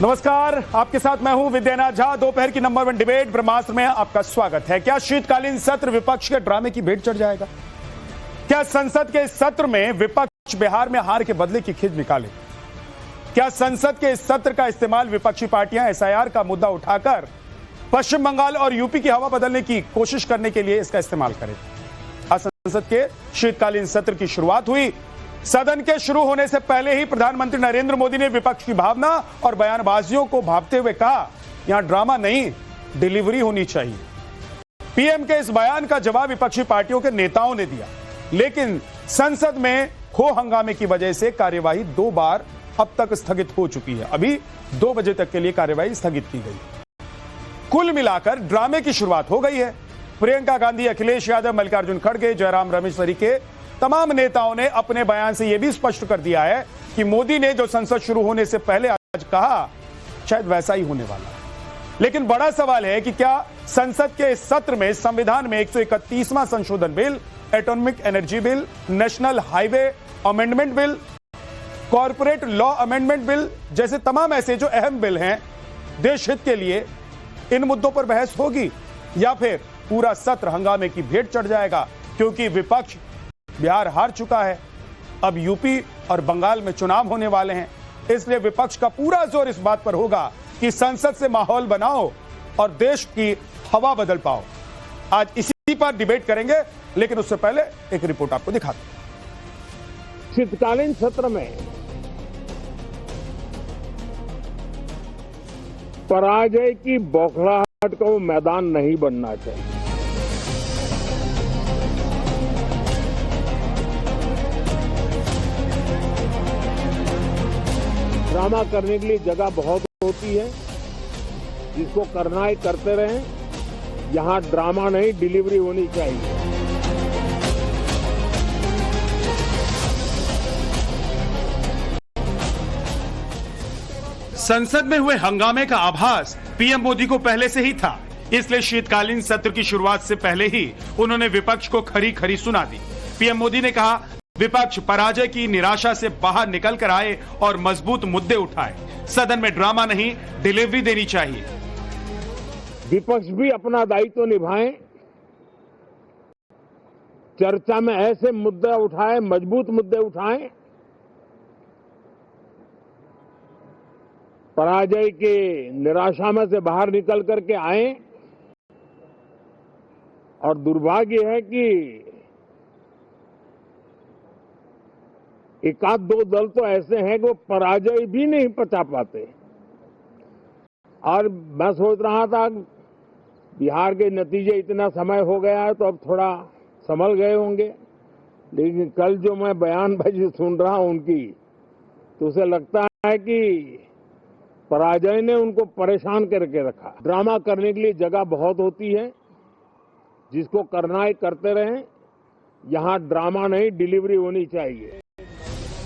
नमस्कार, आपके साथ मैं हूं विद्यानाथ झा। दोपहर की नंबर 1 डिबेट ब्रह्मास्त्र में आपका स्वागत है। क्या शीतकालीन सत्र विपक्ष के ड्रामे की भेंट चढ़ जाएगा? क्या संसद के इस सत्र में विपक्ष बिहार में हार के बदले की खिज निकाले? क्या संसद के इस सत्र का इस्तेमाल विपक्षी पार्टियां एसआईआर का मुद्दा उठाकर पश्चिम बंगाल और यूपी की हवा बदलने की कोशिश करने के लिए इसका इस्तेमाल करें? आज संसद के शीतकालीन सत्र की शुरुआत हुई। सदन के शुरू होने से पहले ही प्रधानमंत्री नरेंद्र मोदी ने विपक्ष की भावना और बयानबाजियों को भांपते हुए कहा, यहां ड्रामा नहीं, डिलीवरी होनी चाहिए। पीएम के इस बयान का जवाब विपक्षी पार्टियों के नेताओं ने दिया, लेकिन संसद में हो हंगामे की वजह से कार्यवाही 2 बार अब तक स्थगित हो चुकी है। अभी 2 बजे तक के लिए कार्यवाही स्थगित की गई। कुल मिलाकर ड्रामे की शुरुआत हो गई है। प्रियंका गांधी, अखिलेश यादव, मल्लिकार्जुन खड़गे, जयराम रमेश के तमाम नेताओं ने अपने बयान से यह भी स्पष्ट कर दिया है कि मोदी ने जो संसद शुरू होने से पहले आज कहा, शायद वैसा ही होने वाला है। लेकिन बड़ा सवाल है कि क्या संसद के इस सत्र में संविधान में 131वां संशोधन bill, atomic energy bill, national highway amendment bill, corporate law amendment bill जैसे तमाम ऐसे जो अहम बिल हैं देश हित के लिए, इन मुद्दों पर बहस होगी या फिर पूरा सत्र हंगामे की भेंट चढ़ जाएगा? क्योंकि विपक्ष बिहार हार चुका है, अब यूपी और बंगाल में चुनाव होने वाले हैं, इसलिए विपक्ष का पूरा जोर इस बात पर होगा कि संसद से माहौल बनाओ और देश की हवा बदल पाओ। आज इसी पर डिबेट करेंगे, लेकिन उससे पहले एक रिपोर्ट आपको दिखाते हैं। शीतकालीन सत्र में पराजय की बौखलाहट का वो मैदान नहीं बनना चाहिए। ड्रामा करने के लिए जगह बहुत होती है, जिसको करना है करते रहें। यहां ड्रामा नहीं, डिलीवरी होनी चाहिए। संसद में हुए हंगामे का आभास पीएम मोदी को पहले से ही था, इसलिए शीतकालीन सत्र की शुरुआत से पहले ही उन्होंने विपक्ष को खरी खरी सुना दी। पीएम मोदी ने कहा, विपक्ष पराजय की निराशा से बाहर निकल कर आए और मजबूत मुद्दे उठाए। सदन में ड्रामा नहीं, डिलीवरी देनी चाहिए। विपक्ष भी अपना दायित्व निभाएं, चर्चा में ऐसे मुद्दे उठाएं, मजबूत मुद्दे उठाएं, पराजय के निराशा में से बाहर निकल करके आए। और दुर्भाग्य है कि एकाध 2 दल तो ऐसे हैं कि वो पराजय भी नहीं पचा पाते। और मैं सोच रहा था बिहार के नतीजे इतना समय हो गया है तो अब थोड़ा संभल गए होंगे, लेकिन कल जो मैं बयानबाजी सुन रहा हूं उनकी, तो उसे लगता है कि पराजय ने उनको परेशान करके रखा। ड्रामा करने के लिए जगह बहुत होती है, जिसको करना है करते रहें। यहां ड्रामा नहीं, डिलीवरी होनी चाहिए।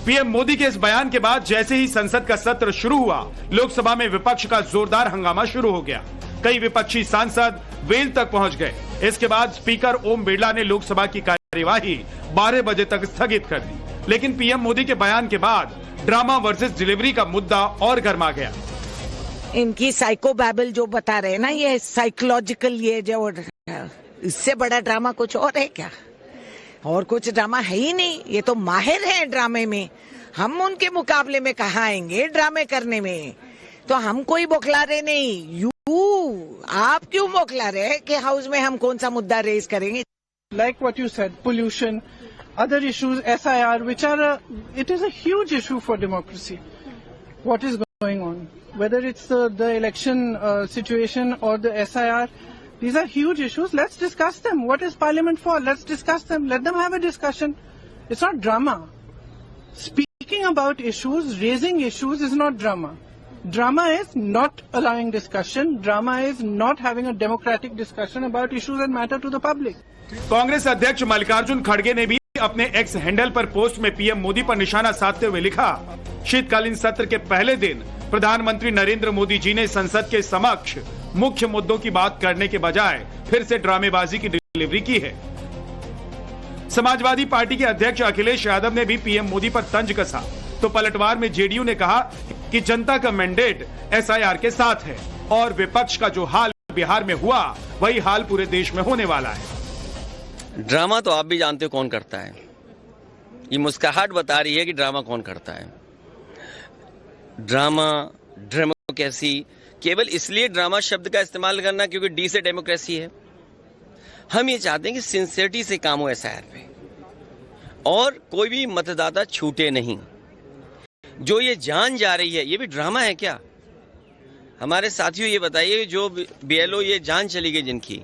पीएम मोदी के इस बयान के बाद जैसे ही संसद का सत्र शुरू हुआ, लोकसभा में विपक्ष का जोरदार हंगामा शुरू हो गया। कई विपक्षी सांसद वेल तक पहुंच गए। इसके बाद स्पीकर ओम बिरला ने लोकसभा की कार्यवाही 12 बजे तक स्थगित कर दी। लेकिन पीएम मोदी के बयान के बाद ड्रामा वर्सेस डिलीवरी का मुद्दा और गर्मा गया। इनकी साइको बैबल जो बता रहे हैं ना, ये साइकोलॉजिकल, ये जो इससे बड़ा ड्रामा कुछ और है क्या? और कुछ ड्रामा है ही नहीं। ये तो माहिर है ड्रामे में, हम उनके मुकाबले में कहाँ आएंगे ड्रामे करने में? तो हम कोई बौखला रहे नहीं। आप क्यों बौखला रहे कि हाउस में हम कौन सा मुद्दा रेज करेंगे? Like what you said, pollution, other issues, SIR, which are it is a huge issue for democracy. What is going on? Whether it's the election situation or the SIR, these are huge issues. Let's discuss them. What is Parliament for? Let's discuss them. Let them have a discussion. It's not drama. Speaking about issues, raising issues is not drama. Drama is not allowing discussion. Drama is not having a democratic discussion about issues that matter to the public. Congress अध्यक्ष मल्लिकार्जुन खड़गे ने भी अपने x handle पर post में PM Modi पर निशाना साधते हुए लिखा, शीतकालीन सत्र के पहले दिन प्रधानमंत्री नरेंद्र मोदी जी ने संसद के समक्ष मुख्य मुद्दों की बात करने के बजाय फिर से ड्रामेबाजी की डिलीवरी की है। समाजवादी पार्टी के अध्यक्ष अखिलेश यादव ने भी पीएम मोदी पर तंज कसा तो पलटवार में जेडीयू ने कहा कि जनता का मैंडेट एसआईआर के साथ है और विपक्ष का जो हाल बिहार में हुआ वही हाल पूरे देश में होने वाला है। ड्रामा तो आप भी जानते हो कौन करता है। ये मुस्कुराहट बता रही है कि ड्रामा कौन करता है। ड्रामा, डेमोक्रेसी, केवल इसलिए ड्रामा शब्द का इस्तेमाल करना क्योंकि डी से डेमोक्रेसी है। हम ये चाहते हैं कि सिंसियरिटी से काम हो एसआईआर पे और कोई भी मतदाता छूटे नहीं। जो ये जान जा रही है ये भी ड्रामा है क्या? हमारे साथियों ये बताइए, जो बीएलओ ये जान चली गई जिनकी,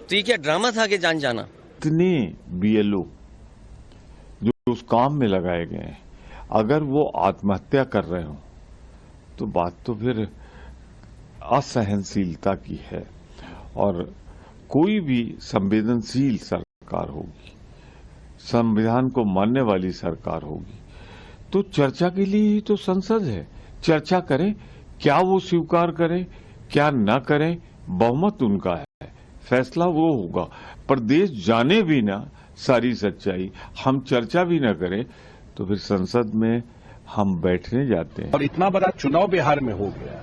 तो ये क्या ड्रामा था कि जान जाना? इतने बीएलओ जो उस काम में लगाए गए हैं, अगर वो आत्महत्या कर रहे हो तो बात तो फिर असहनशीलता की है। और कोई भी संवेदनशील सरकार होगी, संविधान को मानने वाली सरकार होगी, तो चर्चा के लिए ही तो संसद है। चर्चा करें, क्या वो स्वीकार करें क्या न करें, बहुमत उनका है, फैसला वो होगा। पर देश जाने भी ना सारी सच्चाई, हम चर्चा भी न करें, तो फिर संसद में हम बैठने जाते हैं। और इतना बड़ा चुनाव बिहार में हो गया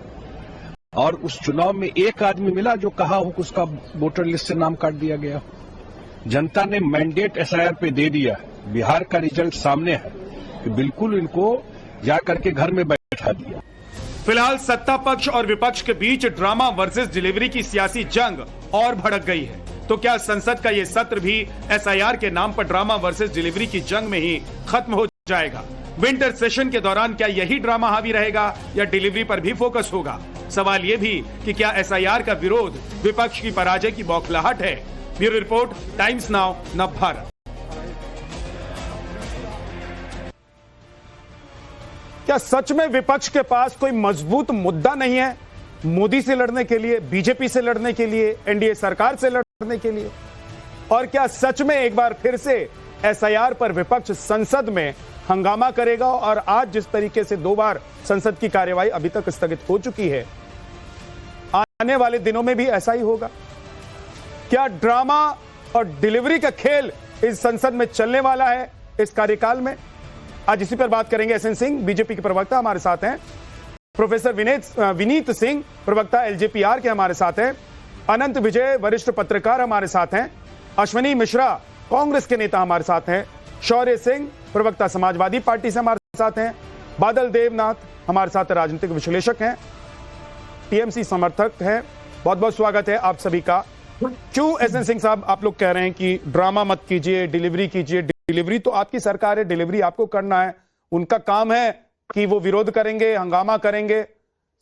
और उस चुनाव में एक आदमी मिला जो कहा हो कि उसका वोटर लिस्ट से नाम काट दिया गया। जनता ने मैंडेट एसआईआर पे दे दिया है। बिहार का रिजल्ट सामने है कि बिल्कुल इनको जाकर के घर में बैठा दिया। फिलहाल सत्ता पक्ष और विपक्ष के बीच ड्रामा वर्सेस डिलीवरी की सियासी जंग और भड़क गई है। तो क्या संसद का ये सत्र भी एसआईआर के नाम पर ड्रामा वर्सेस डिलीवरी की जंग में ही खत्म हो जाएगा? विंटर सेशन के दौरान क्या यही ड्रामा हावी रहेगा या डिलीवरी पर भी फोकस होगा? सवाल ये भी कि क्या एसआईआर का विरोध विपक्ष की पराजय की बौखलाहट है? Bureau report, times now, Navbharat. क्या सच में विपक्ष के पास कोई मजबूत मुद्दा नहीं है मोदी से लड़ने के लिए, बीजेपी से लड़ने के लिए, एनडीए सरकार से लड़ने के लिए? और क्या सच में एक बार फिर से एसआईआर पर विपक्ष संसद में हंगामा करेगा? और आज जिस तरीके से 2 बार संसद की कार्यवाही अभी तक स्थगित हो चुकी है, आने वाले दिनों में भी ऐसा ही होगा? क्या ड्रामा और डिलीवरी का खेल इस संसद में चलने वाला है इस कार्यकाल में? आज इसी पर बात करेंगे। एसएन सिंह बीजेपी के प्रवक्ता हमारे साथ हैं, प्रोफेसर विनीत सिंह प्रवक्ता एलजेपीआर के हमारे साथ हैं, अनंत विजय वरिष्ठ पत्रकार हमारे साथ हैं, अश्विनी मिश्रा कांग्रेस के नेता हमारे साथ हैं, शौर्य सिंह प्रवक्ता समाजवादी पार्टी से हमारे साथ हैं, बादल देवनाथ हमारे साथ राजनीतिक विश्लेषक हैं, टीएमसी समर्थक हैं। बहुत बहुत स्वागत है आप सभी का। क्यों एसएन सिंह साहब आप लोग कह रहे हैं कि ड्रामा मत कीजिए, डिलीवरी कीजिए? डिलीवरी तो आपकी सरकार है, डिलीवरी आपको करना है। उनका काम है कि वो विरोध करेंगे, हंगामा करेंगे।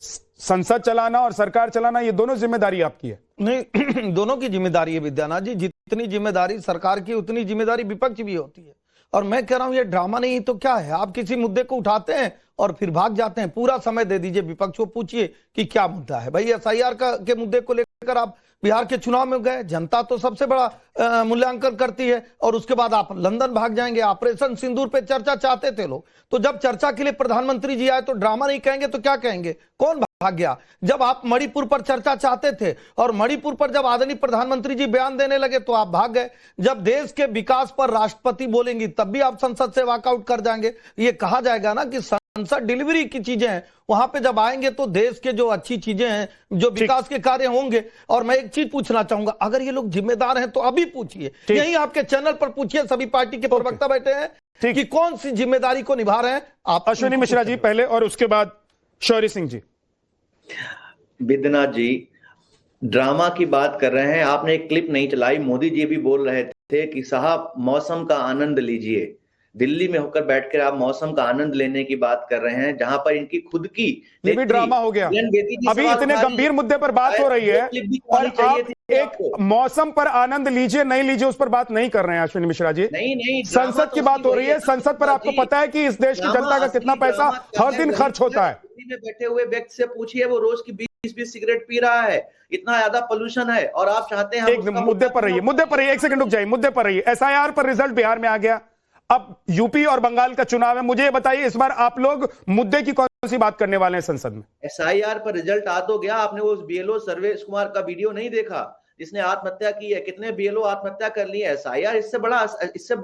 संसद चलाना और सरकार चलाना, ये दोनों जिम्मेदारी आपकी है। नहीं, दोनों की जिम्मेदारी है विद्यानाथ जी। जितनी जिम्मेदारी सरकार की उतनी जिम्मेदारी विपक्ष भी होती है। और मैं कह रहा हूं ये ड्रामा नहीं तो क्या है? आप किसी मुद्दे को उठाते हैं और फिर भाग जाते हैं। पूरा समय दे दीजिए विपक्ष को, पूछिए कि क्या मुद्दा है। भाई एसआईआर के मुद्दे को लेकर आप बिहार के चुनाव में गए, जनता तो सबसे बड़ा मूल्यांकन करती है, और उसके बाद आप लंदन भाग जाएंगे। ऑपरेशन सिंदूर पे चर्चा चाहते थे लोग, तो जब चर्चा के लिए प्रधानमंत्री जी आए तो ड्रामा नहीं कहेंगे तो क्या कहेंगे? कौन भाग गया? जब आप मणिपुर पर चर्चा चाहते थे और मणिपुर पर जब आदरणीय प्रधानमंत्री जी बयान देने लगे तो आप भाग गए। जब देश के विकास पर राष्ट्रपति बोलेंगी तब भी आप संसद से वॉकआउट कर जाएंगे। ये कहा जाएगा ना कि संसद डिलीवरी की चीजें हैं, वहां पे जब आएंगे तो देश के जो अच्छी चीजें हैं, जो विकास के कार्य होंगे। और मैं एक चीज पूछना चाहूंगा, अगर ये लोग जिम्मेदार हैं तो अभी पूछिए, यही आपके चैनल पर पूछिए, सभी पार्टी के प्रवक्ता बैठे हैं कि कौन सी जिम्मेदारी को निभा रहे हैं आप। अश्विनी मिश्रा जी पहले और उसके बाद शौर्य सिंह जी। विद्यानाथ जी ड्रामा की बात कर रहे हैं, आपने एक क्लिप नहीं चलाई, मोदी जी भी बोल रहे थे कि साहब मौसम का आनंद लीजिए। दिल्ली में होकर बैठकर आप मौसम का आनंद लेने की बात कर रहे हैं, जहां पर इनकी खुद की ये भी ड्रामा हो गया। अभी इतने गंभीर मुद्दे पर बात हो रही है और आप एक मौसम पर आनंद लीजिए नहीं लीजिए उस पर बात नहीं कर रहे हैं अश्विनी मिश्रा जी। नहीं, संसद की बात हो रही है। संसद पर आपको पता है कि इस देश की जनता का कितना पैसा हर दिन खर्च होता है। दिल्ली में बैठे हुए व्यक्ति से पूछिए, वो रोज की 20 सिगरेट पी रहा है, इतना ज्यादा पोल्यूशन है, और आप चाहते हैं एक मुद्दे पर रहिए, एक सेकंड रुक जाइए, मुद्दे पर रहिए। एसआईआर पर रिजल्ट बिहार में आ गया, अब यूपी और बंगाल का चुनाव है। मुझे ये बताइए इस बार आप लोग मुद्दे की कौन सी बात करने वाले हैं संसद में? एसआईआर पर रिजल्ट आ तो गया, आपने वो बीएलओ सर्वेश कुमार का वीडियो नहीं देखा जिसने आत्महत्या की है? कितने बीएलओ आत्महत्या कर ली है? एसआईआर इससे बढ़िया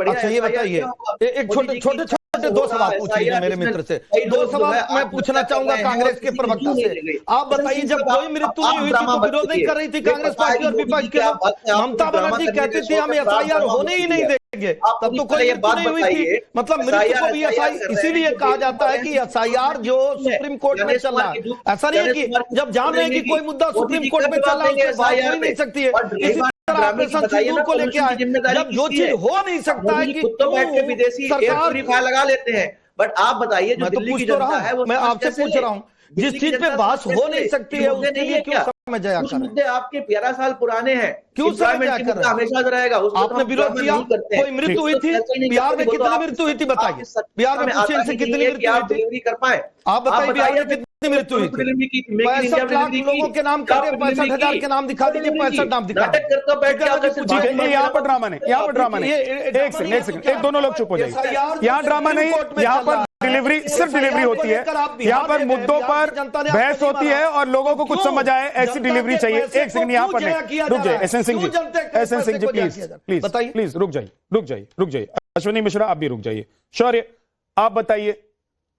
अच्छा, ये बताइए, एक छोटे से दो सवाल पूछ लीजिए मेरे मित्र से। दो सवाल मैं पूछना चाहूंगा कांग्रेस के प्रवक्ता से। आप बताइए, जब कोई मृत्यु नहीं हुई थी तो विरोध नहीं कर रही थी कांग्रेस पार्टी और विपक्ष के लोग? ममता बनर्जी कहती थी हम एफआईआर होने ही नहीं देंगे, तब तो कोई मृत्यु नहीं हुई थी। मतलब मृत्यु को भी इसीलिए कहा जाता है कि एसआईआर जो सुप्रीम कोर्ट में चल रहा है, ऐसा नहीं है कि जब जान रहे हैं कि कोई मुद्दा सुप्रीम कोर्ट में चल रहा है उसमें बात हो ही नहीं सकती है। इसी तरह ऑपरेशन सिंदूर को लेके आए, जब जो चीज हो नहीं सकता है कि तो बैठ के विदेशी एयर लगा लेते हैं। बट आप बताइए, जो दिल्ली की जनता है वो मैं आपसे पूछ रहा हूँ, जिस चीज पे बहस हो नहीं सकती है उसके लिए क्यों समय जाया कर रहे हैं? मुद्दे आपके 11 साल पुराने हैं, क्यों समय जाया कर रहे हैं? हमेशा रहेगा। आपने विरोध किया, कोई मृत्यु हुई थी बिहार में? कितनी मृत्यु हुई थी बताइए? बिहार में पूछिए से कितनी मृत्यु हुई थी? कर पाए आप बताइए बिहार में कितनी मृत्यु हुई थी? 65 लाख लोगों के नाम कर 65,000 के नाम दिखा दीजिए, 65 नाम दिखा दीजिए। यहाँ पर ड्रामा नहीं, यहाँ पर ड्रामा नहीं। एक सेकंड, एक दोनों लोग चुप हो जाइए। यहाँ ड्रामा नहीं, यहाँ पर डिलीवरी, सिर्फ डिलीवरी होती है। यहाँ पर मुद्दों पर बहस होती है और लोगों को कुछ समझ आए ऐसी डिलीवरी चाहिए। एक सेकंड, यहाँ पर नहीं, रुक जाइए S N Singh ji, S N Singh ji please रुक जाइए। अश्विनी मिश्रा आप भी रुक जाइए। शौर्य आप बताइए,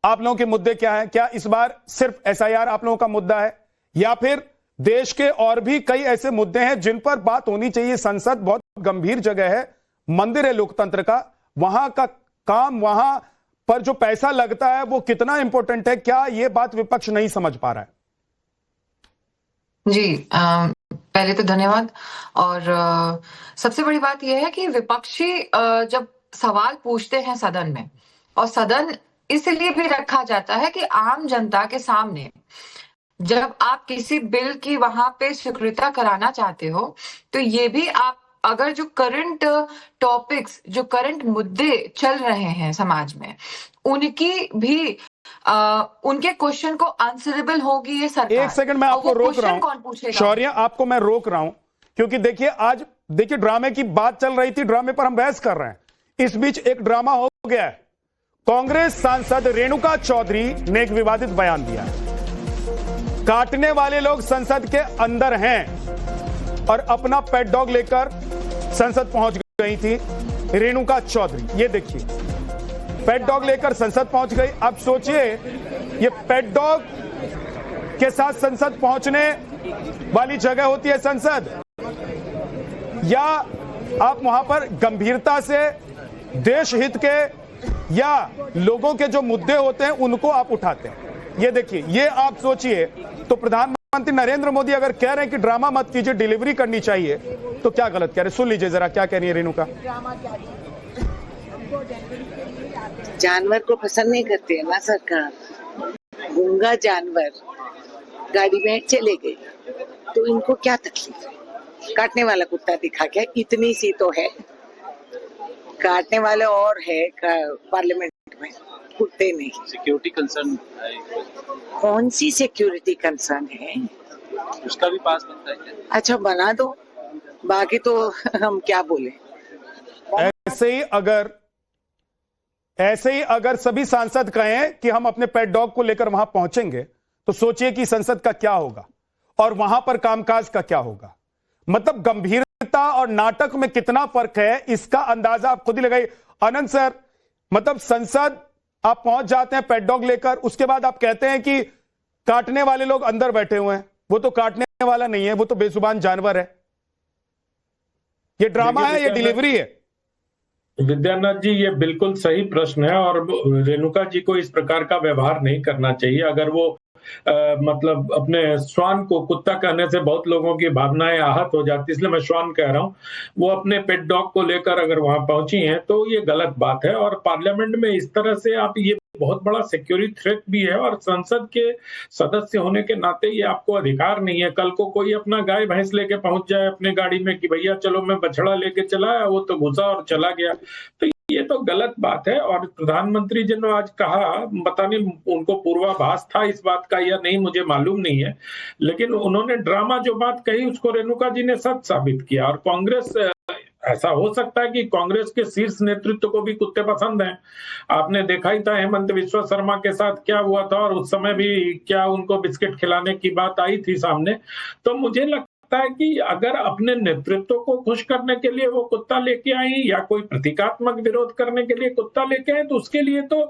आप लोगों के मुद्दे क्या है? क्या इस बार सिर्फ एसआईआर आप लोगों का मुद्दा है या फिर देश के और भी कई ऐसे मुद्दे हैं जिन पर बात होनी चाहिए? संसद बहुत गंभीर जगह है, मंदिर है लोकतंत्र का, वहां का काम, वहां पर जो पैसा लगता है वो कितना इंपॉर्टेंट है। क्या ये बात विपक्ष नहीं समझ पा रहा है? जी, पहले तो धन्यवाद। और सबसे बड़ी बात यह है कि विपक्षी जब सवाल पूछते हैं सदन में, और सदन इसलिए भी रखा जाता है कि आम जनता के सामने जब आप किसी बिल की वहां पे स्वीकृति कराना चाहते हो, तो ये भी आप अगर जो करंट टॉपिक्स, जो करंट मुद्दे चल रहे हैं समाज में, उनकी भी उनके क्वेश्चन को आंसरेबल होगी ये सरकार। एक सेकंड मैं आपको रोक रहा हूं शौर्य, आपको मैं रोक रहा हूं क्योंकि देखिए आज ड्रामे की बात चल रही थी, ड्रामे पर हम बहस कर रहे हैं। इस बीच एक ड्रामा हो गया है। कांग्रेस सांसद रेणुका चौधरी ने एक विवादित बयान दिया है। काटने वाले लोग संसद के अंदर हैं और अपना पेट डॉग लेकर संसद पहुंच गई थी रेणुका चौधरी। ये देखिए, पेट डॉग लेकर संसद पहुंच गई। अब सोचिए, ये पेट डॉग के साथ संसद पहुंचने वाली जगह होती है संसद, या आप वहां पर गंभीरता से देश हित के या लोगों के जो मुद्दे होते हैं उनको आप उठाते हैं? ये देखिए, ये आप सोचिए। तो प्रधानमंत्री नरेंद्र मोदी अगर कह रहे हैं कि ड्रामा मत कीजिए, डिलीवरी करनी चाहिए, तो क्या गलत कह रहे हैं? सुन लीजिए जरा क्या कह रही है रेणुका। जानवर को पसंद नहीं करती है ना सरकार। गूंगा जानवर गाड़ी में चले गए तो इनको क्या तकलीफ है? काटने वाला कुत्ता दिखा क्या? इतनी सी तो है, काटने वाले और है पार्लियामेंट में, कुत्ते नहीं। सिक्योरिटी कंसर्न, कौन सी सिक्योरिटी कंसर्न है? उसका भी पास बनता है क्या? अच्छा बना दो, बाकी तो हम क्या बोले। ऐसे ही अगर सभी सांसद कहें कि हम अपने पेट डॉग को लेकर वहां पहुंचेंगे, तो सोचिए कि संसद का क्या होगा और वहां पर कामकाज का क्या होगा। मतलब गंभीरता और नाटक में कितना फर्क है, इसका अंदाजा आप खुद ही लगाइए। आनंद सर, मतलब संसद आप पहुंच जाते हैं पेट डॉग लेकर, उसके बाद आप कहते हैं कि काटने वाले लोग अंदर बैठे हुए हैं। वो तो काटने वाला नहीं है, वो तो बेजुबान जानवर है। ये ड्रामा है, ये डिलीवरी है? विद्यानाथ जी, ये बिल्कुल सही प्रश्न है और रेणुका जी को इस प्रकार का व्यवहार नहीं करना चाहिए। अगर वो मतलब अपने श्वान को कुत्ता कहने से बहुत लोगों की भावनाएं आहत हो जाती, इसलिए मैं श्वान कह रहा हूं, वो अपने पेट डॉग को लेकर अगर वहां पहुंची हैं तो ये गलत बात है। और पार्लियामेंट में इस तरह से आप, ये बहुत बड़ा सिक्योरिटी थ्रेट भी है और संसद के सदस्य होने के नाते ये आपको अधिकार नहीं है। कल को कोई अपना गाय भैंस लेके पहुंच जाए अपने गाड़ी में कि भैया चलो मैं बछड़ा लेके चला, वो तो घुसा और चला गया, तो ये तो गलत बात है। और प्रधानमंत्री जी ने आज कहा, पता नहीं उनको पूर्वाभास था इस बात का या नहीं, मुझे मालूम नहीं है, लेकिन उन्होंने ड्रामा जो बात कही उसको रेणुका जी ने सच साबित किया। और कांग्रेस, ऐसा हो सकता है कि कांग्रेस के शीर्ष नेतृत्व को भी कुत्ते पसंद हैं। आपने देखा ही था हेमंत विश्व शर्मा के साथ क्या हुआ था, और उस समय भी क्या उनको बिस्किट खिलाने की बात आई थी सामने। तो मुझे लगता लगता है कि अगर अपने नेतृत्व को खुश करने के लिए वो कुत्ता लेके आई या कोई प्रतीकात्मक विरोध करने के लिए कुत्ता लेके आए तो उसके लिए तो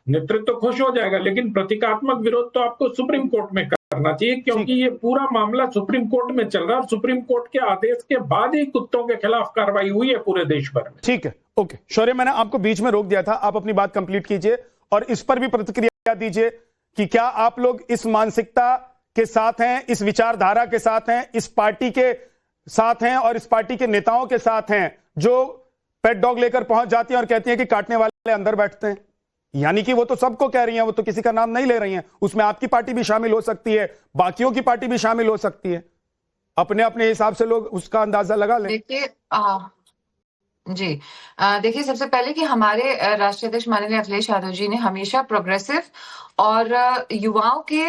नेतृत्व खुश हो जाएगा, लेकिन प्रतीकात्मक विरोध तो आपको सुप्रीम कोर्ट में करना चाहिए, क्योंकि ये पूरा मामला सुप्रीम कोर्ट में चल रहा है और सुप्रीम कोर्ट के आदेश के बाद ही कुत्तों के खिलाफ कार्रवाई हुई है पूरे देश भर में। ठीक है, ओके शौर्य, मैंने आपको बीच में रोक दिया था, आप अपनी बात कंप्लीट कीजिए और इस पर भी प्रतिक्रिया दीजिए कि क्या आप लोग इस मानसिकता के साथ हैं, इस विचारधारा के साथ हैं, इस पार्टी के साथ हैं और इस पार्टी के नेताओं के साथ हैं जो पेट डॉग लेकर पहुंच जाती हैं और कहती हैं कि काटने वाले अंदर बैठते हैं। यानी कि वो तो सबको कह रही हैं, वो तो किसी का नाम नहीं ले रही हैं, उसमें आपकी पार्टी भी शामिल हो सकती है, बाकियों की पार्टी भी शामिल हो सकती है, अपने अपने हिसाब से लोग उसका अंदाजा लगा लें। देखिए देखिए, सबसे पहले कि हमारे राष्ट्रीय अध्यक्ष माननीय अखिलेश यादव जी ने हमेशा प्रोग्रेसिव और युवाओं के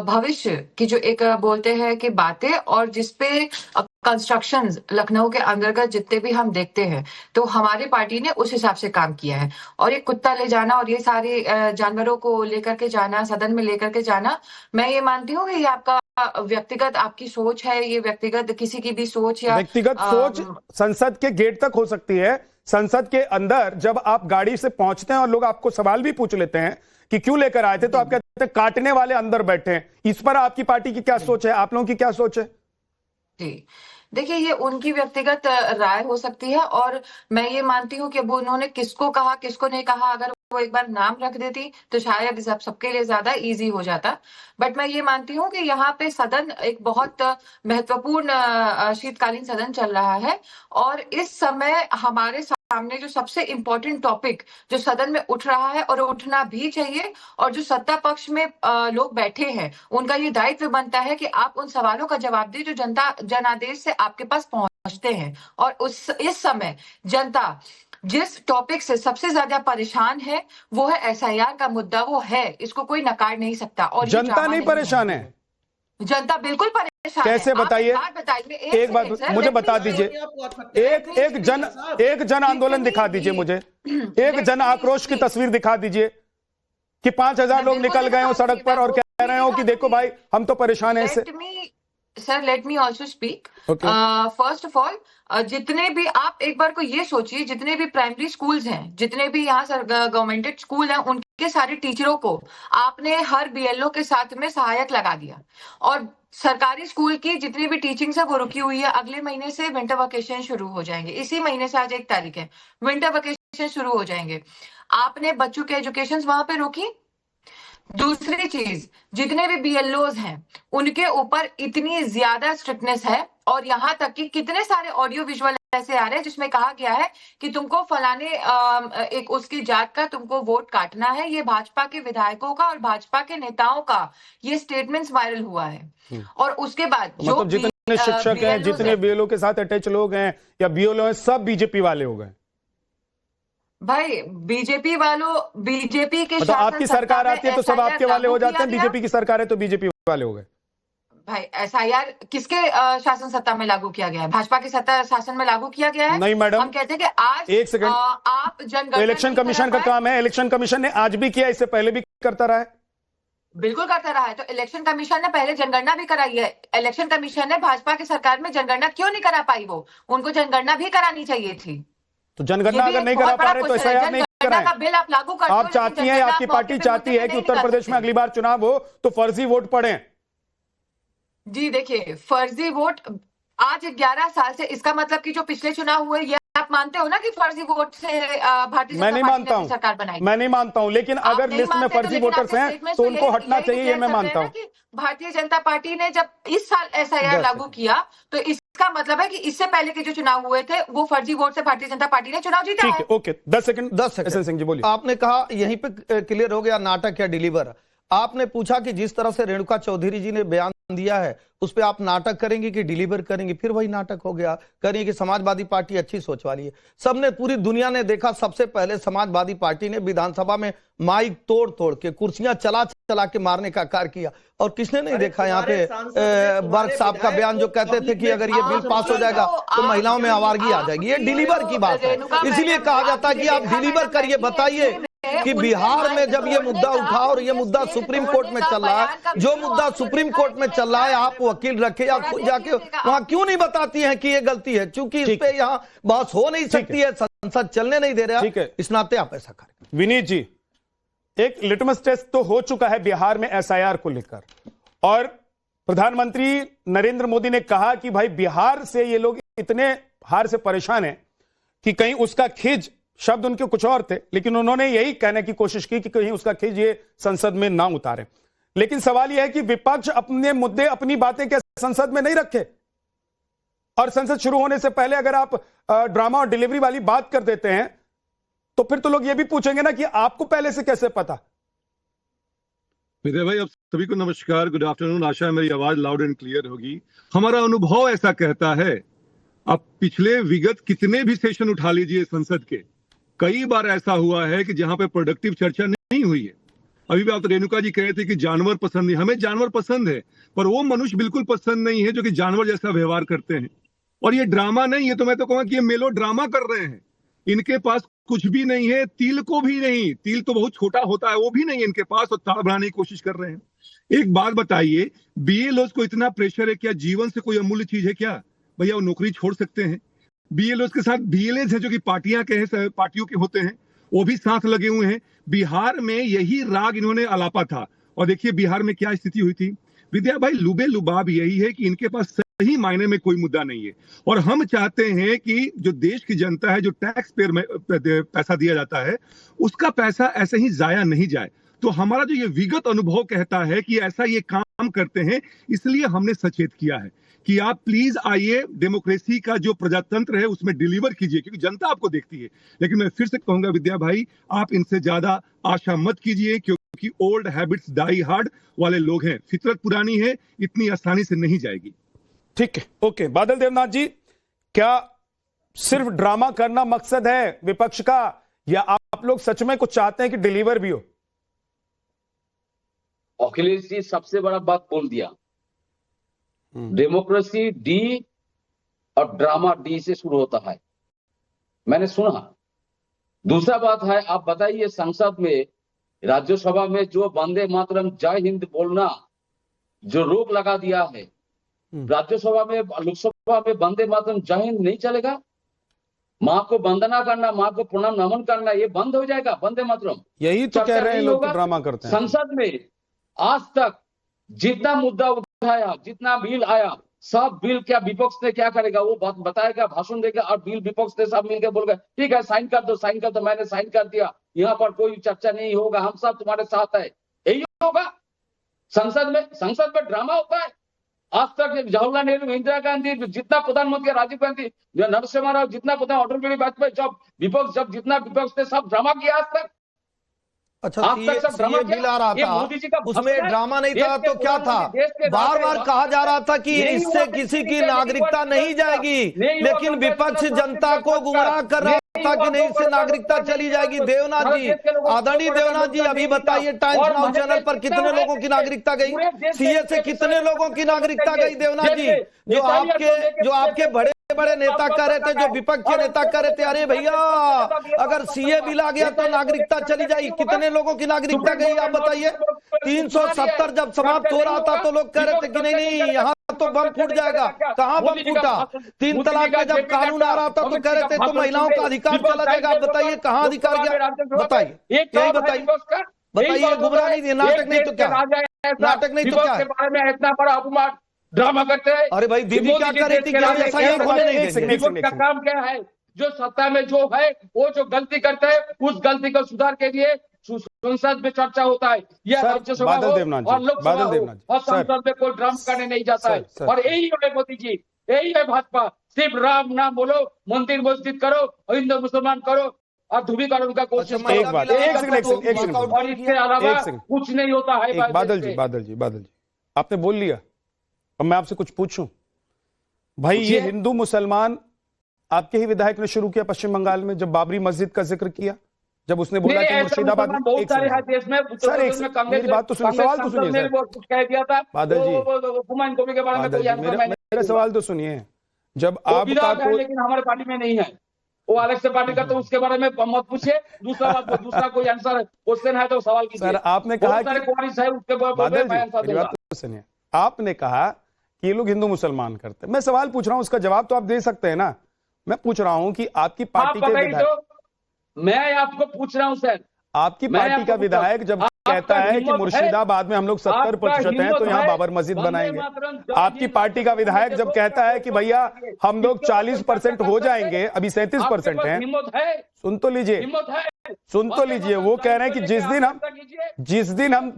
भविष्य की जो एक बोलते हैं कि बातें और जिसपे कंस्ट्रक्शंस लखनऊ के अंतर्गत जितने भी हम देखते हैं तो हमारी पार्टी ने उस हिसाब से काम किया है। और ये कुत्ता ले जाना और ये सारे जानवरों को लेकर के जाना, सदन में लेकर के जाना, मैं ये मानती हूँ कि ये आपका व्यक्तिगत आपकी सोच है, ये व्यक्तिगत किसी की भी सोच या व्यक्तिगत सोच संसद के गेट तक हो सकती है। संसद के अंदर जब आप गाड़ी से पहुंचते हैं और लोग आपको सवाल भी पूछ लेते हैं कि क्यों लेकर आए थे, तो आप कहते हैं काटने वाले अंदर बैठे हैं। इस पर आपकी पार्टी की क्या सोच है, आप लोगों की क्या सोच है? जी देखिए, ये उनकी व्यक्तिगत राय हो सकती है और मैं ये मानती हूँ कि अब उन्होंने किसको कहा किसको नहीं कहा, अगर वो एक बार नाम रख देती तो शायद सबके लिए ज्यादा इजी हो जाता। बट मैं ये मानती हूँ कि यहाँ पे सदन एक बहुत महत्वपूर्ण शीतकालीन सदन चल रहा है और इस समय हमारे सामने जो सबसे इम्पोर्टेंट टॉपिक जो सदन में उठ रहा है और उठना भी चाहिए, और जो सत्ता पक्ष में लोग बैठे हैं उनका ये दायित्व बनता है कि आप उन सवालों का जवाब दें जो जनता जनादेश से आपके पास पहुंचते हैं। और इस समय जनता जिस टॉपिक से सबसे ज्यादा परेशान है वो है एसआईआर का मुद्दा, वो है, इसको कोई नकार नहीं सकता। और जनता नहीं परेशान है, जनता बिल्कुल परेशान कैसे है। बताइए, एक बात मुझे बता दीजिए, एक जन आंदोलन दिखा दीजिए मुझे, एक जन आक्रोश की तस्वीर दिखा दीजिए कि 5000 लोग निकल गए हो सड़क पर और कह रहे हो कि देखो भाई हम तो परेशान है इससे। Sir let me also speak. First of all, जितने भी आप एक बार को ये सोचिए, जितने भी प्राइमरी स्कूल्स हैं, जितने भी यहाँ सर गवर्नमेंटेड स्कूल हैं, उनके सारे टीचरों को आपने हर बीएलओ के साथ में सहायक लगा दिया। और सरकारी स्कूल की जितनी भी टीचिंग है वो रुकी हुई है। अगले महीने से विंटर वेकेशन शुरू हो जाएंगे, इसी महीने से आज 1 तारीख है, विंटर वेकेशन शुरू हो जाएंगे। आपने बच्चों के एजुकेशन वहां पे रोकी। दूसरी चीज, जितने भी बीएलओज हैं उनके ऊपर इतनी ज्यादा स्ट्रिक्टनेस है और यहाँ तक कि कितने सारे ऑडियो विजुअल ऐसे आ रहे हैं जिसमें कहा गया है कि तुमको फलाने एक उसकी जात का तुमको वोट काटना है। ये भाजपा के विधायकों का और भाजपा के नेताओं का ये स्टेटमेंट्स वायरल हुआ है। और उसके बाद जो जितने शिक्षक हैं, जितने बीएलओ के साथ अटैच लोग हैं या बीएलओ हैं, सब बीजेपी वाले हो गए। भाई बीजेपी वालों, बीजेपी के तो आपकी सरकार आती है तो सब आपके वाले हो जाते हैं, बीजेपी की सरकार है तो बीजेपी वाले हो गए। भाई एसआईआर किसके शासन सत्ता में लागू किया गया है? भाजपा के सत्ता शासन में लागू किया गया है? नहीं मैडम, हम कहते हैं कि आज एक सेकंड, आप जनगणना इलेक्शन कमीशन का काम है, इलेक्शन कमीशन ने आज भी किया, इससे पहले भी करता रहा है। बिल्कुल करता रहा है। तो इलेक्शन कमीशन ने पहले जनगणना भी कराई है। इलेक्शन कमीशन ने भाजपा की सरकार में जनगणना क्यों नहीं करा पाई? वो उनको जनगणना भी करानी चाहिए थी। तो जनगणना अगर नहीं करा पा रहे तो एसआईआर नहीं कराएं। बिल आप लागू करते आप चाहती हैं, आपकी पार्टी चाहती है कि उत्तर प्रदेश में अगली बार चुनाव हो तो फर्जी वोट पड़े। जी देखिए, फर्जी वोट आज 11 साल से, इसका मतलब कि जो पिछले चुनाव हुए ये आप मानते हो ना कि फर्जी वोट से भारतीय जनता पार्टी ने सरकार बनाई? मैं नहीं मानता हूं, लेकिन अगर लिस्ट में फर्जी वोटर्स हैं तो उनको हटना चाहिए, ये मैं मानता हूं। भारतीय जनता पार्टी ने जब इस साल एसआईआर लागू किया तो इसका मतलब है कि इससे पहले के जो चुनाव हुए थे वो फर्जी वोट से भारतीय जनता पार्टी ने चुनाव जीता है। ठीक है, ओके, 10 सेकंड सिंह जी बोलिए। आपने कहा यहीं पे क्लियर हो गया नाटक या डिलीवर। आपने पूछा कि जिस तरह से रेणुका चौधरी जी ने बयान दिया है उस पे आप नाटक करेंगे कि डिलीवर करेंगे? फिर वही नाटक हो गया। करेंगे कि समाजवादी पार्टी अच्छी सोच वाली है। सबने, पूरी दुनिया ने देखा, सबसे पहले समाजवादी पार्टी ने विधानसभा में माइक तोड़ तोड़ के, कुर्सियां चला चला के मारने का कार्य किया। और किसने नहीं देखा यहाँ पे वर्क साहब का बयान जो कहते थे कि अगर ये बिल पास हो जाएगा तो महिलाओं में आवारगी आ जाएगी। ये डिलीवर की बात है, इसीलिए कहा जाता है कि आप डिलीवर करिए, बताइए कि बिहार में जब ये मुद्दा उठा और ये मुद्दा सुप्रीम कोर्ट में चल रहा है, जो मुद्दा सुप्रीम कोर्ट में चल रहा है, आप वकील रखे या खुद जाके वहां क्यों नहीं बताती हैं कि ये गलती है? क्योंकि इस पे यहाँ बहस हो नहीं सकती है, संसद चलने नहीं दे रहा। ठीक है, इस नाते आप ऐसा करें। विनीत जी, एक लिटमस टेस्ट तो हो चुका है बिहार में एसआईआर को लेकर, और प्रधानमंत्री नरेंद्र मोदी ने कहा कि भाई बिहार से ये लोग इतने हार से परेशान हैं कि कहीं उसका खिज, शब्द उनके कुछ और थे, लेकिन उन्होंने यही कहने की कोशिश की कि कहीं उसका खिज ये संसद में ना उतारे। लेकिन सवाल यह है कि विपक्ष अपने मुद्दे, अपनी बातें क्या संसद में नहीं रखे? और संसद शुरू होने से पहले अगर आप ड्रामा और डिलीवरी वाली बात कर देते हैं तो फिर तो लोग ये भी पूछेंगे ना कि आपको पहले से कैसे पता? विजय भाई, आप सभी को नमस्कार, गुड आफ्टरनून। आशा है मेरी आवाज लाउड एंड क्लियर होगी। हमारा अनुभव ऐसा कहता है, आप पिछले विगत कितने भी सेशन उठा लीजिए संसद के, कई बार ऐसा हुआ है कि जहां पे प्रोडक्टिव चर्चा नहीं हुई है। अभी भी आप तो रेणुका जी कह रहे थे कि जानवर पसंद नहीं, हमें जानवर पसंद है, पर वो मनुष्य बिल्कुल पसंद नहीं है जो कि जानवर जैसा व्यवहार करते हैं। और ये ड्रामा नहीं है, तो मैं तो कहूंगा कि ये मेलो ड्रामा कर रहे हैं। इनके पास कुछ भी नहीं है, तिल को भी नहीं, तिल तो बहुत छोटा होता है, वो भी नहीं है इनके पास, और ताड़ बढ़ाने की कोशिश कर रहे हैं। एक बात बताइए, बीएलओ को इतना प्रेशर है क्या? जीवन से कोई अमूल्य चीज है क्या? भैया वो नौकरी छोड़ सकते हैं। बीएलओ के साथ बीएलएस है जो कि पार्टियां के पार्टियों के होते हैं, वो भी साथ लगे हुए हैं। बिहार में यही राग इन्होंने अलापा था, और देखिए बिहार में क्या स्थिति हुई थी। विद्या भाई, लुबे लुबाब यही है कि इनके पास सही मायने में कोई मुद्दा नहीं है, और हम चाहते हैं कि जो देश की जनता है, जो टैक्स पेयर में पैसा दिया जाता है, उसका पैसा ऐसे ही जाया नहीं जाए। तो हमारा जो ये विगत अनुभव कहता है कि ऐसा ये काम करते हैं, इसलिए हमने सचेत किया है कि आप प्लीज आइए, डेमोक्रेसी का जो प्रजातंत्र है उसमें डिलीवर कीजिए, क्योंकि जनता आपको देखती है। लेकिन मैं फिर से कहूंगा विद्या भाई, आप इनसे ज्यादा आशा मत कीजिए, क्योंकि ओल्ड हैबिट्स डाई हार्ड वाले लोग हैं, फितरत पुरानी है, इतनी आसानी से नहीं जाएगी। ठीक है, ओके। बादल देवनाथ जी, क्या सिर्फ ड्रामा करना मकसद है विपक्ष का, या आप लोग सच में कुछ चाहते हैं कि डिलीवर भी हो? अखिलेश जी सबसे बड़ा बात बोल दिया, डेमोक्रेसी डी और ड्रामा डी से शुरू होता है, मैंने सुना। दूसरा बात है, आप बताइए संसद में, राज्यसभा में जो वंदे मातरम जय हिंद बोलना जो रोक लगा दिया है, राज्यसभा में, लोकसभा में वंदे मातरम जय हिंद नहीं चलेगा। माँ को वंदना करना, माँ को प्रणाम नमन करना, ये बंद हो जाएगा वंदे मातरम। यही तो कह रहे हैं लोग, ड्रामा करते हैं। संसद में आज तक जितना मुद्दा उठाया, जितना बिल आया, सब बिल क्या विपक्ष ने क्या करेगा वो बात बताएगा, भाषण देगा, और बिल विपक्ष ने सब मिलकर बोल गए ठीक है साइन कर दो, साइन कर दो, मैंने साइन कर दिया, यहाँ पर कोई चर्चा नहीं होगा, हम सब तुम्हारे साथ है, यही होगा संसद में। संसद में ड्रामा होता है। आज तक जवाहरलाल नेहरू, इंदिरा गांधी, जितना प्रधानमंत्री, राजीव गांधी, नरसिम्हा राव, जितना प्रधान, अटल बिहारी वाजपेयी, जब जितना विपक्ष ने सब ड्रामा किया आज तक। अच्छा, सीए बिल आ रहा था, उसमें ड्रामा नहीं था तो क्या था? बार बार कहा जा रहा था कि इससे किसी की नागरिकता नहीं जाएगी, लेकिन विपक्ष जनता को गुमराह कर रहा था कि नहीं, इससे नागरिकता चली जाएगी। देवनाथ जी, आदरणीय देवनाथ जी, अभी बताइए टाइम्स नाउ चैनल पर कितने लोगों की नागरिकता गई? सीए से कितने लोगों की नागरिकता गई? देवनाथ जी, जो आपके बड़े बड़े नेता कह रहे थे, जो विपक्ष के नेता कह रहे थे, अरे भैया अगर सीए बिल आ गया तो नागरिकता चली जाएगी, कितने लोगों की नागरिकता गई आप बताइए? 370 जब समाप्त हो रहा था तो लोग कह रहे थे कि नहीं यहाँ तो बम फूट जाएगा। कहाँ बम फूटा? 3 तलाक का जब कानून आ रहा था तो कह रहे थे तो महिलाओं का अधिकार चला जाएगा। आप बताइए कहाँ अधिकार गया? बताइए, यही बताइए, बताइए। गुमराह नहीं, नाटक नहीं तो क्या? नाटक नहीं तो क्या? इतना बड़ा अपमान ड्रामा करते हैं। अरे भाई, दीदी क्या कर रही थी? का काम क्या है? जो सत्ता में जो है वो जो गलती करते हैं, उस गलती को सुधार के लिए संसद में चर्चा होता है। यह राज्यसभा हो और लोकसभा हो, और संसद में कोई ड्रामा करने नहीं जाता है। और यही है मोदी जी, यही है भाजपा। सिर्फ राम नाम बोलो, मंदिर मस्जिद करो, हिंदू मुसलमान करो, और ध्रुवीकरण का कोशिश करो। और इसके अलावा कुछ नहीं होता है। बादल जी, आपने बोल लिया, अब मैं आपसे कुछ पूछूं भाई। ये हिंदू मुसलमान आपके ही विधायक ने शुरू किया पश्चिम बंगाल में, जब बाबरी मस्जिद का जिक्र किया, जब उसने बोला कि मुर्शिदाबाद में बहुत सारे हैं देश में। मेरी बात तो सुनिए, सवाल तो सुनिए सर। कुछ कह दिया था बादल जी, हुमायूं कबीर के बारे में, मेरा सवाल तो सुनिए। जब आपका लेकिन हमारे पार्टी में नहीं है। वो अलग से पार्टी का, तो उसके बारे में मत पूछिए। दूसरा कोई आंसर क्वेश्चन है तो सवाल कीजिए। सर आपने कहा कि है उसके बारे में आंसर दूंगा। सुनिए, आपने कहा कि ये लोग हिंदू मुसलमान करते हैं। मैं सवाल पूछ रहा हूं, उसका जवाब तो आप दे सकते हैं ना। मैं पूछ रहा हूं कि आपकी पार्टी के विधायक, मैं आपको पूछ रहा हूं सर, आपकी पार्टी का विधायक जब कहता है कि मुर्शिदाबाद में हम लोग 70% हैं तो यहाँ बाबर मस्जिद बनाएंगे, आपकी पार्टी का विधायक जब कहता है कि भैया हम लोग 40% हो जाएंगे, अभी 37% हैं, सुन तो लीजिए, वो कह रहे हैं कि जिस दिन हम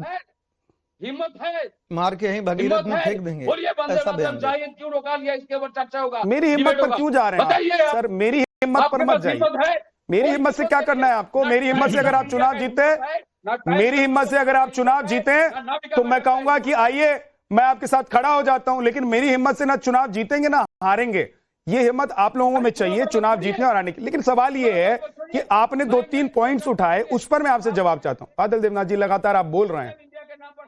हिम्मत है मार के यहीं भगीरथ में फेंक देंगे, ऐसा बयान दिया। क्यों रोका लिया, इसके ऊपर चर्चा होगा। मेरी हिम्मत पर क्यों जा रहे हैं सर? मेरी हिम्मत पर मत जाइए। मेरी हिम्मत से क्या करना है आपको? मेरी हिम्मत से अगर आप चुनाव जीते, तो मैं कहूंगा कि आइए मैं आपके साथ खड़ा हो जाता हूं, लेकिन मेरी हिम्मत से ना चुनाव जीतेंगे ना हारेंगे। ये हिम्मत आप लोगों में चाहिए चुनाव जीतने और आने की। लेकिन सवाल ये है कि आपने 2-3 पॉइंट्स उठाए, उस पर मैं आपसे जवाब चाहता हूं। बादल देवनाथ जी, लगातार आप बोल रहे हैं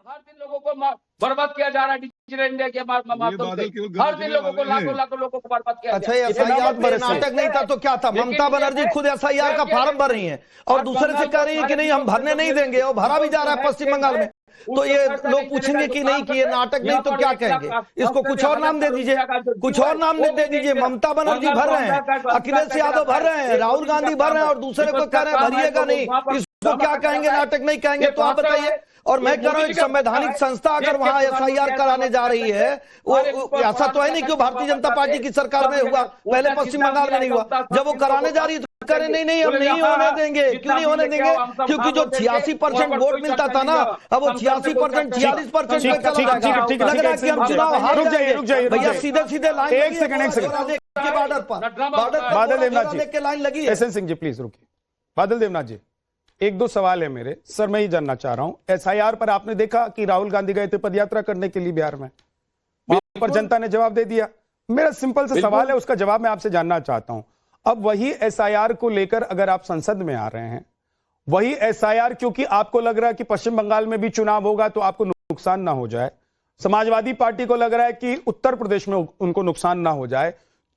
हर दिन लोगों को बर्बाद किया जा रहा है डिजिटल इंडिया के माध्यम से। हर दिन लोगों को लाखों लोगों को बर्बाद किया। अच्छा, एसआईआर पर नाटक नहीं था तो क्या था? ममता बनर्जी खुद एसआईआर का फार्म भर रही हैं और दूसरे से कह रही है कि नहीं हम भरने नहीं देंगे, और भरा भी जा रहा है पश्चिम बंगाल में। तो ये लोग पूछेंगे कि नहीं कि ये नाटक नहीं तो क्या कहेंगे? इसको कुछ और नाम दे दीजिए, कुछ और नाम दे दीजिए। ममता बनर्जी भर रहे हैं, अखिलेश यादव भर रहे हैं, राहुल गांधी भर रहे हैं, और दूसरे को कह रहे हैं भरिएगा नहीं। इसको क्या कहेंगे? नाटक नहीं कहेंगे तो आप बताइए। और मैं कह रहा हूं एक संवैधानिक संस्था अगर वहां एसआईआर कराने जा रही है, वो ऐसा तो है नहीं कि भारतीय जनता पार्टी की सरकार में हुआ, पहले पश्चिम बंगाल में नहीं हुआ। जब वो कराने जा रही है तो करें नहीं हम नहीं होने देंगे। क्यों नहीं होने देंगे? क्योंकि जो 86% वोट मिलता था ना, अब वो 86% 46% में चला जाएगा। लग रहा है कि हम चुनाव हार जाएंगे। भैया सीधे लाइन, एक सेकंड के बॉर्डर पर बादल देवनाथ जी के लाइन लगी है। एसएन सिंह जी प्लीज रुकिए। बादल देवनाथ जी, 1-2 सवाल है मेरे। सर मैं ही जानना चाह रहा हूं, एसआईआर पर आपने देखा कि राहुल गांधी गए थे पदयात्रा करने के लिए बिहार में, वहां पर जनता ने जवाब दे दिया। मेरा सिंपल सा सवाल है, उसका जवाब मैं आपसे जानना चाहता हूं। अब वही एसआईआर को लेकर अगर आप संसद में आ रहे हैं, वही एसआईआर क्योंकि आपको लग रहा है कि पश्चिम बंगाल में भी चुनाव होगा तो आपको नुकसान ना हो जाए, समाजवादी पार्टी को लग रहा है कि उत्तर प्रदेश में उनको नुकसान ना हो जाए,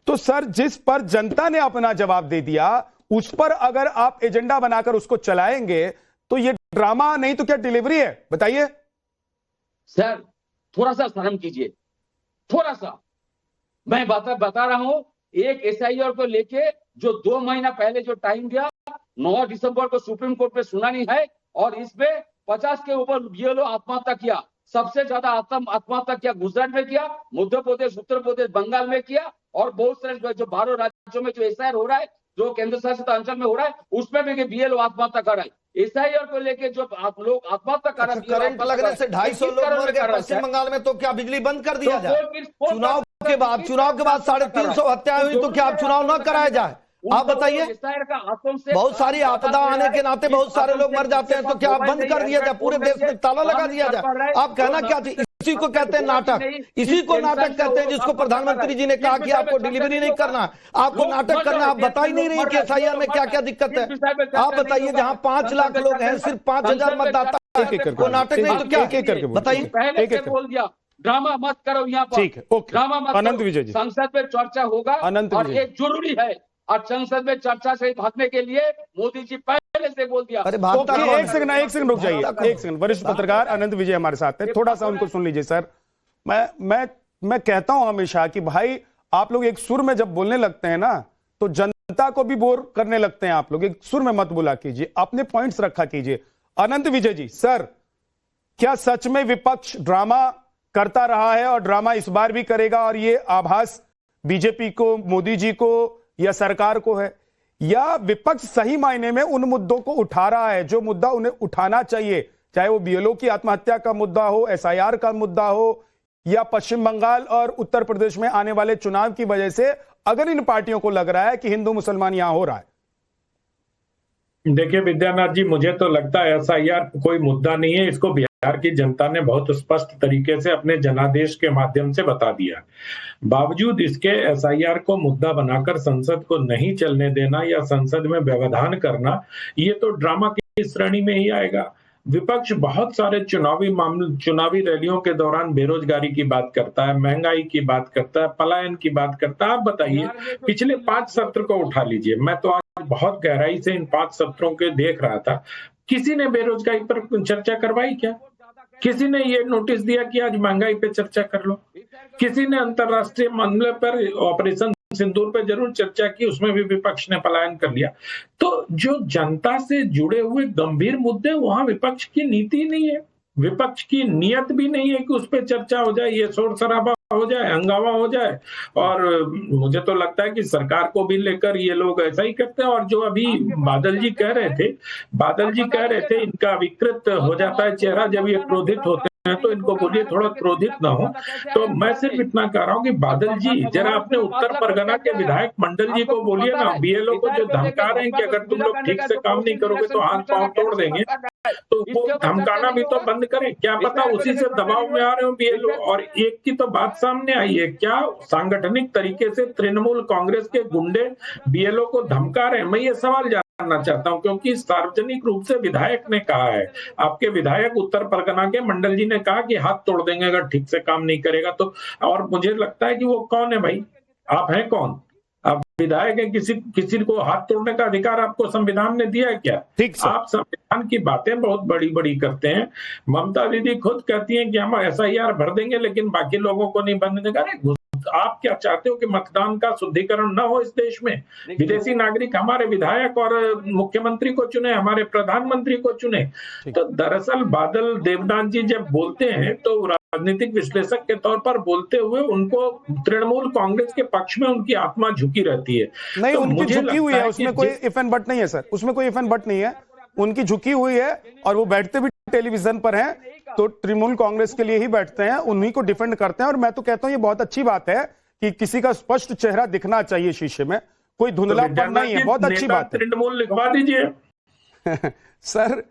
तो सर जिस पर जनता ने अपना जवाब दे दिया उस पर अगर आप एजेंडा बनाकर उसको चलाएंगे तो ये ड्रामा नहीं तो क्या डिलीवरी है? बताइए सर, थोड़ा सा शर्म कीजिए, थोड़ा सा। मैं बता रहा हूं, एक एसआईआर को लेके जो 2 महीना पहले जो टाइम दिया, 9 दिसंबर को सुप्रीम कोर्ट में सुनानी है, और इसमें 50 के ऊपर बीएलओ आत्महत्या किया। सबसे ज्यादा आत्महत्या किया गुजरात में किया, मध्य प्रदेश, उत्तर प्रदेश, बंगाल में किया, और बहुत सारे जो 12 राज्यों में जो एसआईआर हो रहा है, जो केंद्र शासित अंचल में हो रहा है, उसमें भी बीएलओ आत्महत्या कर रहा है। एसआईआर को लेके जो आप लोग आत्महत्या कर रहे हैं, करंट लगने से 250 लोग मर गए पश्चिम बंगाल में, तो क्या बिजली बंद कर दिया जाए? चुनाव के बाद 350 हत्याएं हुई तो क्या आप चुनाव न कराया जाए? आप बताइए। बहुत सारी आपदा आने के नाते बहुत सारे लोग मर जाते हैं, तो क्या आप बंद कर दिया जाए? पूरे देश में ताला लगा दिया जाए? आप कहना क्या थी? इसी को कहते हैं नाटक, इसी को नाटक कहते हैं जिसको प्रधानमंत्री जी ने कहा कि आपको डिलीवरी नहीं करना, आपको नाटक करना। आप बता ही नहीं रही कि एसआईआर में क्या क्या दिक्कत है। आप बताइए, जहां 5 लाख लोग हैं, सिर्फ 5000 मतदाता, वो नाटक नहीं तो क्या? एक करके बताइए। पहले से बोल दिया, ड्रामा मत करो यहाँ पर। ठीक है, ओके। ड्रामा मत अनंत विजय जी, संसद में चर्चा होगा और ये जरूरी है, और संसद में चर्चा से भागने के लिए मोदी जी पहले से बोल दिया। अरे एक सेकंड रुक जाइए, एक सेकंड। वरिष्ठ पत्रकार अनंत विजय हमारे साथ है, थोड़ा सा उनको सुन लीजिए। सर मैं कहता हूं हमेशा कि भाई आप लोग एक सुर में जब बोलने लगते हैं ना तो जनता को भी बोर करने लगते हैं। आप लोग एक सुर में मत बोला कीजिए, अपने पॉइंट्स रखा कीजिए। अनंत विजय जी, सर क्या सच में विपक्ष ड्रामा करता रहा है और ड्रामा इस बार भी करेगा, और ये आभास बीजेपी को, मोदी जी को या सरकार को है, या विपक्ष सही मायने में उन मुद्दों को उठा रहा है जो मुद्दा उन्हें उठाना चाहिए, चाहे वो बीएलओ की आत्महत्या का मुद्दा हो, एसआईआर का मुद्दा हो, या पश्चिम बंगाल और उत्तर प्रदेश में आने वाले चुनाव की वजह से अगर इन पार्टियों को लग रहा है कि हिंदू मुसलमान यहां हो रहा है? देखिए विद्यानाथ जी, मुझे तो लगता है एसआईआर कोई मुद्दा नहीं है। इसको बिहार की जनता ने बहुत स्पष्ट तरीके से अपने जनादेश के माध्यम से बता दिया। बावजूद इसके एसआईआर को मुद्दा बनाकर संसद को नहीं चलने देना या संसद में व्यवधान करना, ये तो ड्रामा की श्रेणी में ही आएगा। विपक्ष बहुत सारे चुनावी रैलियों के दौरान बेरोजगारी की बात करता है, महंगाई की बात करता है, पलायन की बात करता है। आप बताइए, पिछले 5 सत्र को उठा लीजिए, मैं तो आज बहुत गहराई से इन 5 सत्रों के देख रहा था, किसी ने बेरोजगारी पर चर्चा करवाई क्या? किसी ने ये नोटिस दिया कि आज महंगाई पे चर्चा कर लो? किसी ने अंतरराष्ट्रीय मामले पर, ऑपरेशन सिंदूर पे जरूर चर्चा की, उसमें भी विपक्ष ने पलायन कर लिया। तो जो जनता से जुड़े हुए गंभीर मुद्दे, वहां विपक्ष की नीति नहीं है, विपक्ष की नियत भी नहीं है कि उस पर चर्चा हो जाए, ये शोर शराबा हो जाए, हंगामा हो जाए। और मुझे तो लगता है कि सरकार को भी लेकर ये लोग ऐसा ही करते हैं। और जो अभी बादल जी कह रहे थे इनका विकृत हो जाता है चेहरा जब ये क्रोधित होते हैं, तो इनको बोलिए थोड़ा क्रोधित ना हो। तो मैं सिर्फ इतना कह रहा हूँ कि बादल जी जरा अपने उत्तर परगना के विधायक मंडल जी को बोलिए ना, बीएलओ को जो धमका रहे हैं कि अगर तुम लोग ठीक से काम नहीं करोगे तो हाथ पांव तोड़ देंगे, तो वो धमकाना भी तो बंद करें। क्या पता उसी से दबाव में आ रहे हो बीएलओ। और एक की तो बात सामने आई है, क्या सांगठनिक तरीके से तृणमूल कांग्रेस के गुंडे बीएलओ को धमका रहे हैं? मैं ये सवाल जानना चाहता हूं, क्योंकि सार्वजनिक रूप से विधायक ने कहा है, आपके विधायक उत्तर परगना के मंडल जी ने कहा कि हाथ तोड़ देंगे अगर ठीक से काम नहीं करेगा तो। और मुझे लगता है कि वो कौन है भाई? आप हैं कौन? आप विधायक हैं, किसी को हाथ तोड़ने का अधिकार आपको संविधान ने दिया है क्या? ठीक सर। आप संविधान की बातें बहुत बड़ी बड़ी करते हैं। ममता दीदी खुद कहती हैं कि हम SIR भर देंगे लेकिन बाकी लोगों को नहीं भरने देंगे। अरे आप क्या चाहते हो कि मतदान का शुद्धिकरण न हो इस देश में? विदेशी नागरिक हमारे विधायक और मुख्यमंत्री को चुने, हमारे प्रधानमंत्री को चुने। तो दरअसल बादल देवनाथ जी जब बोलते हैं तो राजनीतिक विश्लेषक के तौर पर बोलते हुए उनको तृणमूल कांग्रेस के पक्ष में उनकी आत्मा झुकी रहती है। नहीं, तो उनकी मुझे झुकी हुई लगता है, उसमें कोई इफ एंड बट नहीं है सर, उसमें कोई इफ एंड बट नहीं है, उनकी झुकी हुई है। और वो बैठते भी टेलीविजन पर हैं तो तृणमूल कांग्रेस के लिए ही बैठते हैं, उन्हीं को डिफेंड करते हैं। और मैं तो कहता हूं ये बहुत अच्छी बात है कि किसी का स्पष्ट चेहरा दिखना चाहिए शीशे में, कोई धुंधलापन नहीं है, बहुत अच्छी बात है। तृणमूल लिखवा दीजिए सर।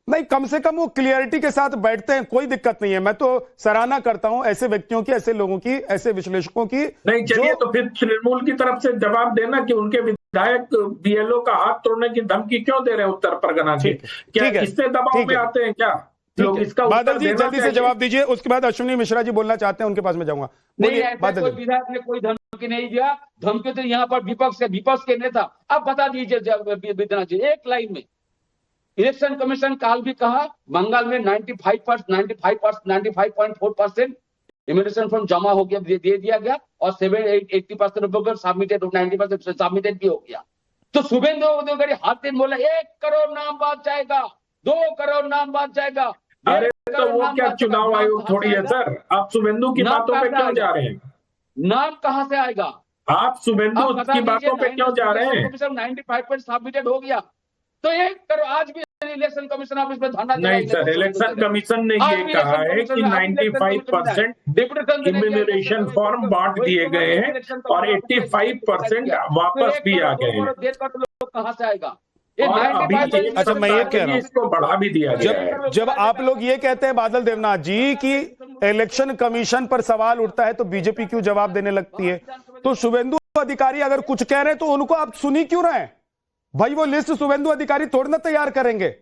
नहीं, कम से कम वो क्लियरिटी के साथ बैठते हैं, कोई दिक्कत नहीं है। मैं तो सराहना करता हूं ऐसे व्यक्तियों की, ऐसे लोगों की, ऐसे विश्लेषकों की। नहीं चलिए, तो फिर तृणमूल की तरफ से जवाब देना कि उनके विधायक बीएलओ का हाथ तोड़ने की धमकी क्यों दे रहे हैं उत्तर परगना के? क्या इससे दबाव में आते हैं क्या लोग? इसका बादल जी जल्दी से जवाब दीजिए, उसके बाद अश्विनी मिश्रा जी बोलना चाहते हैं, उनके पास में जाऊंगा। नहीं, कोई विधायक ने कोई धमकी नहीं दिया। धमकी तो यहाँ पर विपक्ष के नेता। अब बता दीजिए विद्यानाथ जी एक लाइन में, इलेक्शन कमीशन काल भी कहा बंगाल में 95.4% इमिग्रेशन फॉर्म जमा हो गया, दे दिया गया और 80% सबमिटेड, 90% सबमिटेड भी हो गया। तो शुभेंदु अधिकारी हाथ दिन बोला 1 करोड़ नाम बाद जाएगा, 2 करोड़ नाम बाद जाएगा। अरे तो वो क्या चुनाव आयोग थोड़ी है सर? आप शुभेंदु की बातों पे क्यों जा रहे हैं? नाम कहां से आएगा? आप शुभेंदु की बातों पे क्यों जा रहे हैं? 95% सबमिटेड हो गया तो 1 करोड़। आज भी इलेक्शन कमीशन ऑफिस में धरना नहीं सर, इलेक्शन कमीशन ने ये कहा है कि 95% इम्यूनरेशन फॉर्म बांट दिए गए हैं और 85% वापस भी आ गए हैं। कहां से आएगा? अच्छा, मैं ये कह रहा हूं, इसको बढ़ा भी दिया गया है। जब आप लोग ये कहते हैं बादल देवनाथ जी कि इलेक्शन कमीशन पर सवाल उठता है तो बीजेपी क्यों जवाब देने लगती है, तो शुभेंदु अधिकारी अगर कुछ कह रहे हैं तो उनको आप सुनी क्यों रहे हैं भाई? वो लिस्ट शुभेंदु अधिकारी थोड़ी ना तैयार करेंगे,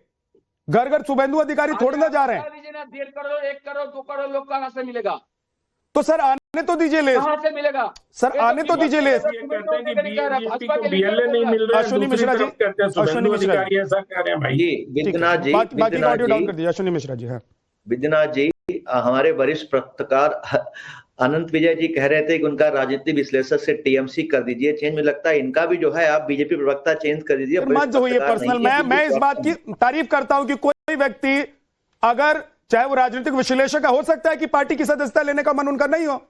घर घर शुभेंदु अधिकारी थोड़ी ना जा रहे हैं। 1.5 करोड़ 1 करोड़ 2 करोड़ लोग कहां से मिलेगा? तो सर आने तो दीजिए लिस्ट, कहां से मिलेगा सर आने तो दीजिए लिस्ट। कहते हैं कि बीजेपी को बीएलए नहीं मिल रहा है, अश्विनी मिश्रा जी, अश्विनी मिश्रा जी ऐसा कह रहे हैं भाई। विद्यानाथ जी, बाकी ऑडियो डाउन कर दीजिए अश्विनी मिश्रा जी। हाँ विद्यानाथ जी, हमारे वरिष्ठ पत्रकार अनंत विजय जी कह रहे थे कि उनका राजनीतिक विश्लेषक से टीएमसी कर दीजिए चेंज। मुझे लगता है इनका भी जो है आप बीजेपी प्रवक्ता चेंज कर दीजिए। मत होइए पर्सनल। मैं इस बात की तारीफ करता हूं कि कोई व्यक्ति अगर चाहे वो राजनीतिक विश्लेषक हो सकता है कि पार्टी की सदस्यता लेने का मन उनका नहीं हो,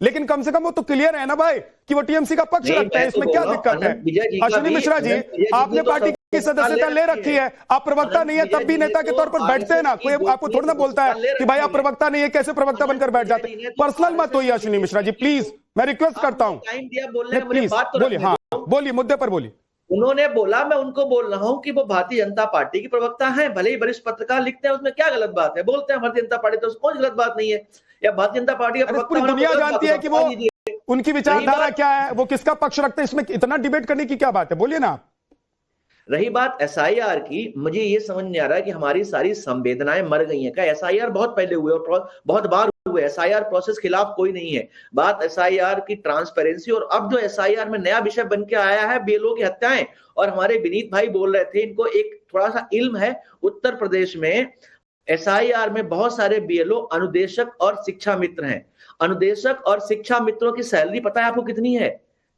लेकिन कम से कम वो तो क्लियर है ना भाई कि वो टीएमसी का पक्ष रखता है, इसमें क्या दिक्कत है? अश्विनी मिश्रा जी, आपने पार्टी की सदस्यता ले रखी है, आप प्रवक्ता नहीं है तब भी नेता के तौर पर बैठते हैं ना, कोई आपको थोड़ा ना बोलता है कि भाई आप प्रवक्ता नहीं है, कैसे प्रवक्ता बनकर बैठ जाते? पर्सनल मत होइए अश्विनी मिश्रा जी, प्लीज, मैं रिक्वेस्ट करता हूं, प्लीज बोलिए। हाँ बोलिए, मुद्दे पर बोलिए। उन्होंने बोला, मैं उनको बोल रहा हूं कि वो भारतीय जनता पार्टी की प्रवक्ता हैं, भले ही वरिष्ठ पत्रकार लिखते हैं, उसमें क्या गलत बात है? बोलते हैं भारतीय जनता पार्टी, तो कोई गलत बात नहीं है। या भारतीय जनता पार्टी का पूरी दुनिया जानती है कि वो उनकी विचारधारा क्या है, वो किसका पक्ष रखते हैं, इसमें इतना डिबेट करने की क्या बात है? बोलिए ना। रही बात एसआईआर की, मुझे ये समझ नहीं आ रहा है कि हमारी सारी संवेदनाएं मर गई हैं क्या? एसआईआर बहुत पहले हुए और बहुत बार हुए, एसआईआर प्रोसेस खिलाफ कोई नहीं है। बात एसआईआर की ट्रांसपेरेंसी, और अब जो एसआईआर में नया विषय बन के आया है बीएलओ की हत्याएं, और हमारे विनीत भाई बोल रहे थे, इनको एक थोड़ा सा इल्म है, उत्तर प्रदेश में एसआईआर में बहुत सारे बीएलओ अनुदेशक और शिक्षा मित्र हैं। अनुदेशक और शिक्षा मित्रों की सैलरी पता है आपको कितनी है?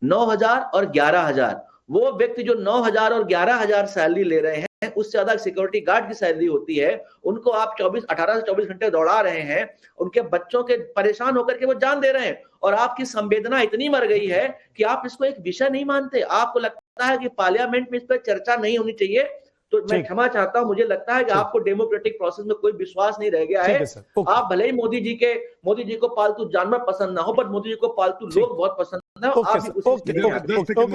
9,000 और 11,000। वो व्यक्ति जो 9,000 और 11,000 सैलरी ले रहे हैं, उससे ज्यादा सिक्योरिटी गार्ड की सैलरी होती है। उनको आप 18 से 24 घंटे दौड़ा रहे हैं, उनके बच्चों के परेशान होकर के वो जान दे रहे हैं, और आपकी संवेदना इतनी मर गई है कि आप इसको एक विषय नहीं मानते। आपको लगता है कि पार्लियामेंट में इस पर चर्चा नहीं होनी चाहिए। तो मैं क्षमा चाहता हूं, मुझे लगता है कि आपको डेमोक्रेटिक प्रोसेस में कोई विश्वास नहीं रह गया है। आप भले ही मोदी जी को पालतू जानवर पसंद ना हो, पर मोदी जी को पालतू लोग बहुत पसंद है।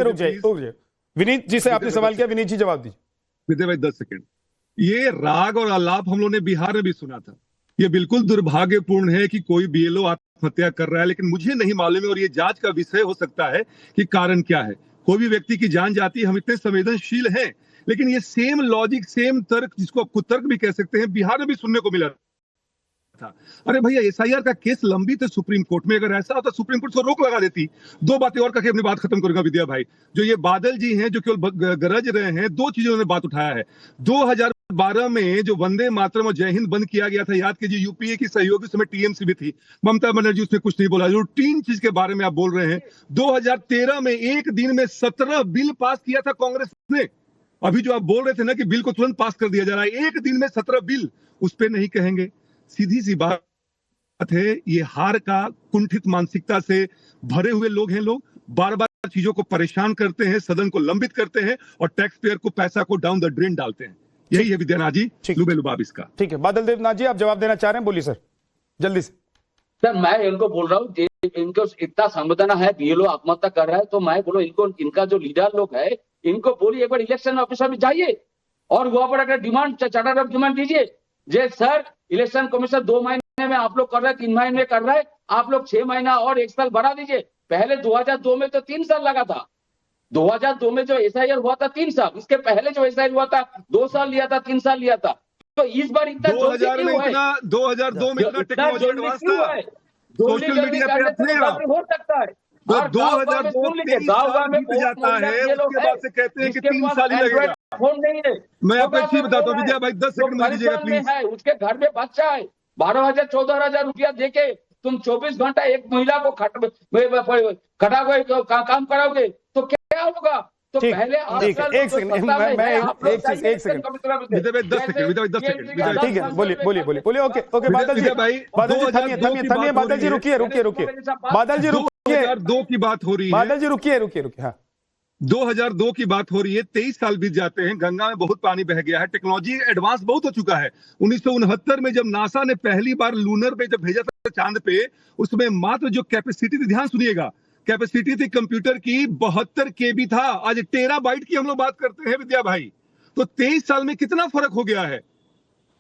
रुक जाइए, विनीत जी से आपने सवाल किया, विनीत जी जवाब दीजिए। विजय भाई 10 सेकंड। ये राग और आलाप हम लोगों ने बिहार में भी सुना था। ये बिल्कुल दुर्भाग्यपूर्ण है कि कोई बीएलओ आत्महत्या कर रहा है, लेकिन मुझे नहीं मालूम है, और ये जांच का विषय हो सकता है कि कारण क्या है। कोई भी व्यक्ति की जान जाती है, हम इतने संवेदनशील हैं, लेकिन ये सेम लॉजिक, सेम तर्क, जिसको आप कुतर्क भी कह सकते हैं, बिहार में भी सुनने को मिला था। अरे भैया, एसआईआर का केस लंबित है सुप्रीम कोर्ट में, अगर ऐसा होता सुप्रीम कोर्ट से रोक लगा देती। दो बातें और करके अपनी बात खत्म करूंगा विद्या भाई। जो ये बादल जी हैं जो केवल गरज रहे हैं, दो चीजों ने बात उठाया है। 2012 में जो वंदे मातरम और जय हिंद बंद किया गया था, याद कीजिए, यूपीए की सहयोगी समय टीएमसी भी थी, ममता बनर्जी उसमें कुछ नहीं बोला। रूटीन चीज के बारे में आप बोल रहे हैं। 2013 में एक दिन में 17 बिल पास किया था कांग्रेस ने। अभी जो आप बोल रहे थे ना कि बिल को तुरंत पास कर दिया जा रहा है, एक दिन में 17 बिल, उस पर नहीं कहेंगे। सीधी सी बात है, ये हार का कुंठित मानसिकता से भरे हुए लोग हैं। लोग बार बार चीजों को परेशान करते हैं, सदन को लंबित करते हैं, और टैक्स पेयर को पैसा को डाउन द ड्रेन डालते हैं। यही है विद्यानाथ जी, लुबे लुबाब इसका। ठीक है, बादल देवनाथ जी आप जवाब देना चाह रहे हैं, बोलिए सर जल्दी से। सर, मैं इनको बोल रहा हूँ, इनको इतना संवेदना है, बीएलओ आत्महत्या कर रहा है, तो मैं बोलो इनको, इनका जो लीडर लोग है, इनको बोलिए एक बार इलेक्शन ऑफिसर में जाइए और वहां पर अगर डिमांड, चार्टर ऑफ डिमांड दीजिए, जे सर इलेक्शन कमीशन 2 महीने में आप लोग कर रहे हैं, 3 महीने में कर रहे हैं, आप लोग 6 महीना और 1 साल बढ़ा दीजिए। पहले 2002 में तो 3 साल लगा था। 2002 में जो एसआईआर हुआ था 3 साल, इसके पहले जो एसआईआर हुआ था 2 साल लिया था, 3 साल लिया था। तो इस बार इतना 2002 में इतना टेक्नोलॉजी एडवांस था, सोशल मीडिया पे अपने हो सकता है। तो 2002 गाँव में जाता है, उसके बाद से कहते हैं कि 3 साल ही लगेगा। फोन नहीं है। मैं आपको एक चीज बताता हूँ विद्या भाई, 10 सेकंड में दीजिएगा प्लीज। उसके घर में बच्चा है, 12,000 14,000 रुपया देके तुम 24 घंटा एक महिला को खड़ा हुए काम कराओगे तो क्या होगा? तो पहले एक सेकंड, एक सेकंड, 10 सेकंड, ठीक है, बोलिए। ओके बादल जी, थमिए, बादल जी रुकिए, बादल जी रुकिए। 2002 की बात हो रही है, बादल जी रुकिए। हाँ, 2002 की बात हो रही है, 23 साल बीत जाते हैं, गंगा में बहुत पानी बह गया है, टेक्नोलॉजी एडवांस बहुत हो चुका है। 1969 में जब नासा ने पहली बार लूनर पे जब भेजा था चांद पे, उसमें मात्र जो कैपेसिटी थी, ध्यान सुनिएगा, कैपेसिटी थी कंप्यूटर की 72 केबी था। आज टेराबाइट की हम लोग बात करते हैं विद्या भाई। तो 23 साल में कितना फर्क हो गया है।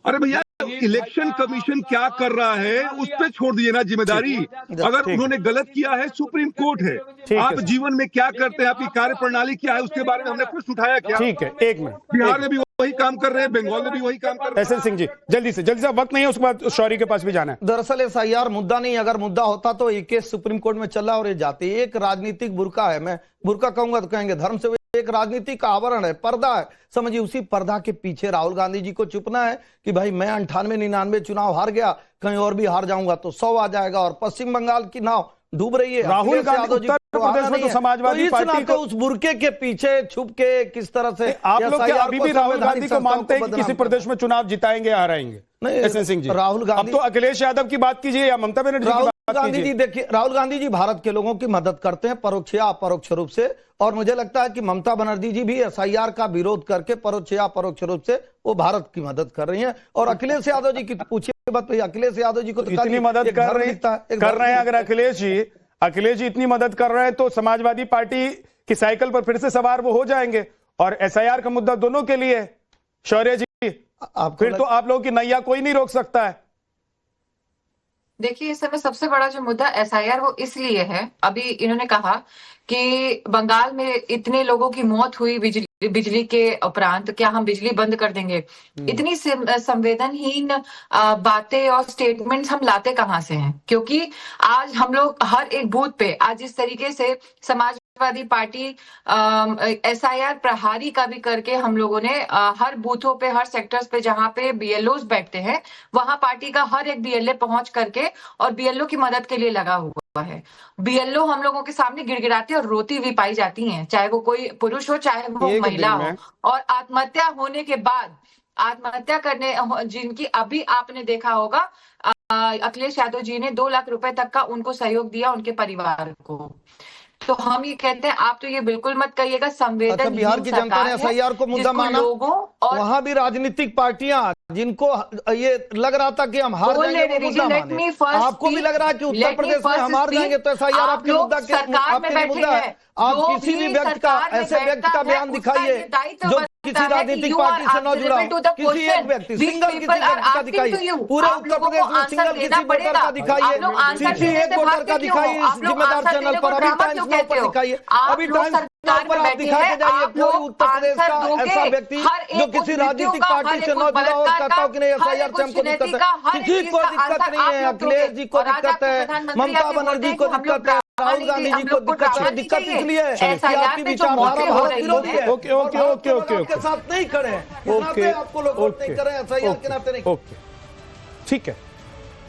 अरे भैया, इलेक्शन कमीशन क्या कर रहा है उस पे छोड़ दीजिए ना जिम्मेदारी। अगर उन्होंने गलत किया है, सुप्रीम कोर्ट है। आप जीवन में क्या करते हैं, आपकी कार्य प्रणाली क्या है, उसके बारे में हमने प्रश्न उठाया क्या? ठीक है, एक मिनट। बिहार में भी वही काम कर रहे हैं, बंगाल में भी वही काम कर रहे हैं। एसएल सिंह जी जल्दी से, वक्त नहीं है, उसके बाद शौर्य के पास भी जाना है। दरअसल एसआईआर मुद्दा नहीं, अगर मुद्दा होता तो ये केस सुप्रीम कोर्ट में चला और ये जाती। एक राजनीतिक बुर्का है, मैं बुर्का कहूंगा तो कहेंगे धर्म से एक राजनीतिक आवरण है, पर्दा है, समझिए। उसी पर्दा के पीछे राहुल गांधी जी को छुपना है कि भाई मैं 98-99 चुनाव हार गया, कहीं और भी हार जाऊंगा तो 100 आ जाएगा, और पश्चिम बंगाल की नाव डूब रही है। राहुल गांधी उत्तर प्रदेश में तो समाजवादी पार्टी को उस बुरके के पीछे छुप के किस तरह से आप लोग क्या अभी भी राहुल गांधी को मानते हैं कि किसी प्रदेश में चुनाव जिताएंगे, हराएंगे? एसएन सिंह जी, राहुल गांधी, अब तो अखिलेश यादव की बात कीजिए या ममता बनर्जी की बात कीजिए। देखिए, राहुल गांधी जी भारत के लोगों की मदद करते हैं परोक्ष या अपरोक्ष रूप से, और मुझे लगता है कि ममता बनर्जी जी भी एसआईआर का विरोध करके परोक्ष या अपरोक्ष रूप से वो भारत की मदद कर रही हैं। और अखिलेश यादव जी की पूछिए बात, अखिलेश यादव जी को तो इतनी मदद कर रहे हैं। अगर अखिलेश जी इतनी मदद कर रहे हैं तो समाजवादी पार्टी की साइकिल पर फिर से सवार वो हो जाएंगे, और एसआईआर का मुद्दा दोनों के लिए। शौर्य जी, फिर तो आप लोगों की नैया कोई नहीं रोक सकता है। देखिए, इस समय सबसे बड़ा जो मुद्दा एसआईआर वो इसलिए है, अभी इन्होंने कहा कि बंगाल में इतने लोगों की मौत हुई बिजली के उपरांत, क्या हम बिजली बंद कर देंगे? इतनी संवेदनहीन बातें और स्टेटमेंट्स हम लाते कहां से हैं? क्योंकि आज हम लोग हर एक बूथ पे आज इस तरीके से समाजवादी पार्टी एसआईआर प्रहारी का भी करके हम लोगों ने हर बूथों पे, हर सेक्टर्स पे जहां पे बीएलओज बैठते हैं, वहां पार्टी का हर एक बीएलए पहुंच करके और बीएलओ की मदद के लिए लगा हुआ है। बीएलओ हम लोगों के सामने गिड़गिड़ाती और रोती हुई पाई जाती हैं, चाहे वो कोई पुरुष हो चाहे वो महिला हो। और आत्महत्या होने के बाद आत्महत्या करने जिनकी अभी आपने देखा होगा, अखिलेश यादव जी ने 2 लाख रुपए तक का उनको सहयोग दिया उनके परिवार को। तो हम ये कहते हैं, आप तो ये बिल्कुल मत कहिएगा संवेदनहीन। अच्छा, बिहार की जनता ने एसआईआर को मुद्दा माना, और वहां भी राजनीतिक पार्टियां जिनको ये लग रहा था कि हम हार जाएंगे वो मुद्दा माने। आपको भी लग रहा है कि उत्तर प्रदेश में हम हार जाएंगे तो एसआईआर आपके मुद्दा आपके मुद्दा है? आप किसी भी व्यक्ति का, ऐसे व्यक्ति का बयान दिखाइए जो किसी राजनीतिक पार्टी से न जुड़ा हो, किसी एक व्यक्ति, सिंगल किसी व्यक्ति का दिखाइए। पूरे उत्तर प्रदेश में सिंगल किसी वोटर का दिखाइए, किसी एक वोटर का दिखाइए इस जिम्मेदार चैनल पर। अभी टाइम्स नाउ पर दिखाइए, अभी टाइम्स नाउ पर आप दिखा के जाइए कोई उत्तर प्रदेश का ऐसा व्यक्ति जो किसी राजनीतिक पार्टी से न जुड़ा हो, कहता हो कि नहीं एसआईआर से हमको दिक्कत है। किसी को दिक्कत नहीं है, अखिलेश जी को दिक्कत है, ममता बनर्जी को दिक्कत है, राहुल गांधी जी को दिक्कत है। दिक्कत इसलिए है कि आपकी विचारधारा भारत विरोधी है। ओके ओके ओके ओके के साथ नहीं खड़े हैं, ओके आपको लोग वोट नहीं करें एसआईआर के नाते नहीं। ओके, ठीक है,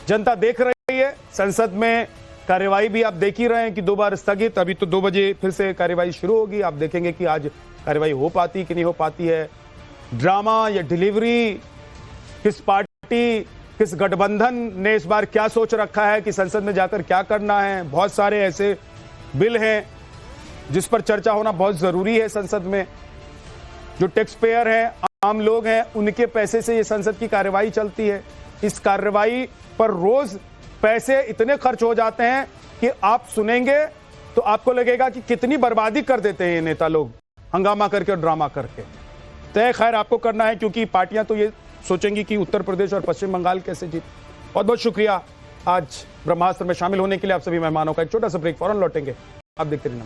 जनता देख रही है। संसद में कार्यवाही भी आप देख ही रहे हैं कि 2 बार स्थगित, अभी तो 2 बजे फिर से कार्यवाही शुरू होगी। आप देखेंगे कि आज कार्यवाही हो पाती कि नहीं हो पाती है। ड्रामा या डिलीवरी, किस पार्टी, किस गठबंधन ने इस बार क्या सोच रखा है कि संसद में जाकर क्या करना है। बहुत सारे ऐसे बिल हैं जिस पर चर्चा होना बहुत जरूरी है संसद में। जो टैक्स पेयर हैं, आम लोग हैं, उनके पैसे से ये संसद की कार्यवाही चलती है। इस कार्यवाही पर रोज पैसे इतने खर्च हो जाते हैं कि आप सुनेंगे तो आपको लगेगा कि कितनी बर्बादी कर देते हैं ये नेता लोग, हंगामा करके और ड्रामा करके। तय खैर आपको करना है, क्योंकि पार्टियां तो ये सोचेंगी कि उत्तर प्रदेश और पश्चिम बंगाल कैसे जीत। बहुत बहुत शुक्रिया आज ब्रह्मास्त्र में शामिल होने के लिए आप सभी मेहमानों का। एक छोटा सा ब्रेक, फौरन लौटेंगे, आप देखते रहिए।